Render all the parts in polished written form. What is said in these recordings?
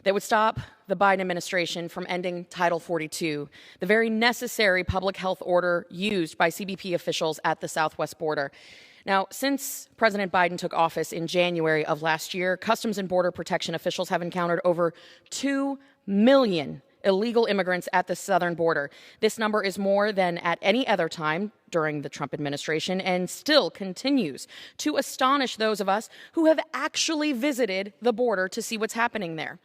that would stop the Biden administration from ending Title 42, the very necessary public health order used by CBP officials at the southwest border. Now, since President Biden took office in January of last year, Customs and Border Protection officials have encountered over 2 million illegal immigrants at the southern border. This number is more than at any other time during the Trump administration and still continues to astonish those of us who have actually visited the border to see what's happening there.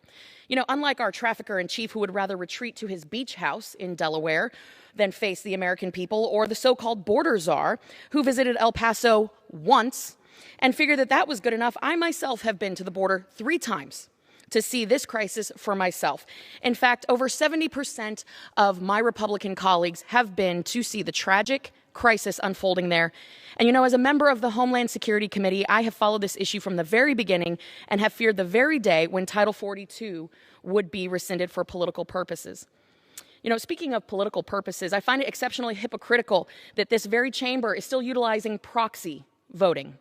You know, unlike our trafficker in chief who would rather retreat to his beach house in Delaware than face the American people, or the so-called border czar who visited El Paso once and figured that that was good enough, I myself have been to the border 3 times to see this crisis for myself. In fact, over 70% of my Republican colleagues have been to see the tragic crisis unfolding there. And you know, as a member of the Homeland Security Committee, I have followed this issue from the very beginning and have feared the very day when Title 42 would be rescinded for political purposes. You know, speaking of political purposes, I find it exceptionally hypocritical that this very chamber is still utilizing proxy voting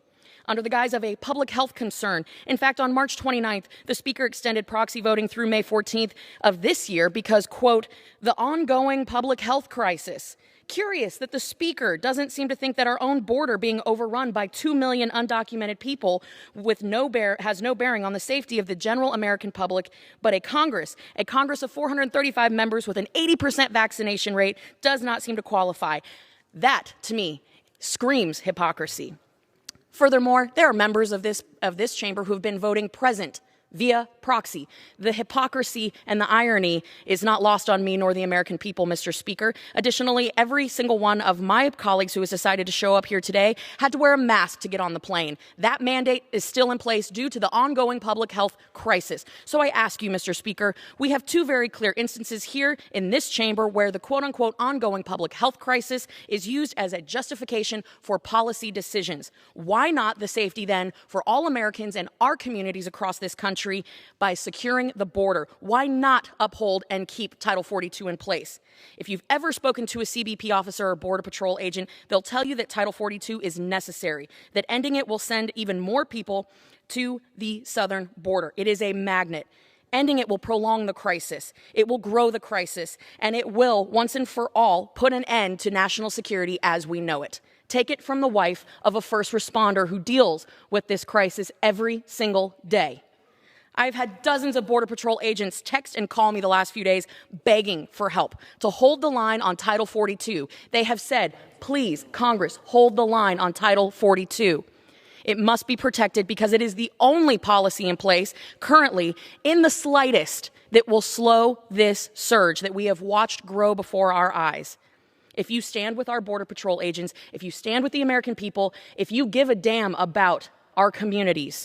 under the guise of a public health concern. In fact, on March 29th, the Speaker extended proxy voting through May 14th of this year because, quote, the ongoing public health crisis. Curious that the Speaker doesn't seem to think that our own border being overrun by 2 million undocumented people with has no bearing on the safety of the general American public, but a Congress of 435 members with an 80% vaccination rate does not seem to qualify. That, to me, screams hypocrisy. Furthermore, there are members of this chamber who have been voting present via proxy. The hypocrisy and the irony is not lost on me nor the American people, Mr. Speaker. Additionally, every single one of my colleagues who has decided to show up here today had to wear a mask to get on the plane. That mandate is still in place due to the ongoing public health crisis. So I ask you, Mr. Speaker, we have 2 very clear instances here in this chamber where the quote-unquote ongoing public health crisis is used as a justification for policy decisions. Why not the safety then for all Americans and our communities across this country by securing the border? Why not uphold and keep Title 42 in place? If you've ever spoken to a CBP officer or Border Patrol agent, they'll tell you that Title 42 is necessary, that ending it will send even more people to the southern border. It is a magnet. Ending it will prolong the crisis. It will grow the crisis, and it will, once and for all, put an end to national security as we know it. Take it from the wife of a first responder who deals with this crisis every single day. I've had dozens of Border Patrol agents text and call me the last few days begging for help to hold the line on Title 42. They have said, please, Congress, hold the line on Title 42. It must be protected because it is the only policy in place currently in the slightest that will slow this surge that we have watched grow before our eyes. If you stand with our Border Patrol agents, if you stand with the American people, if you give a damn about our communities,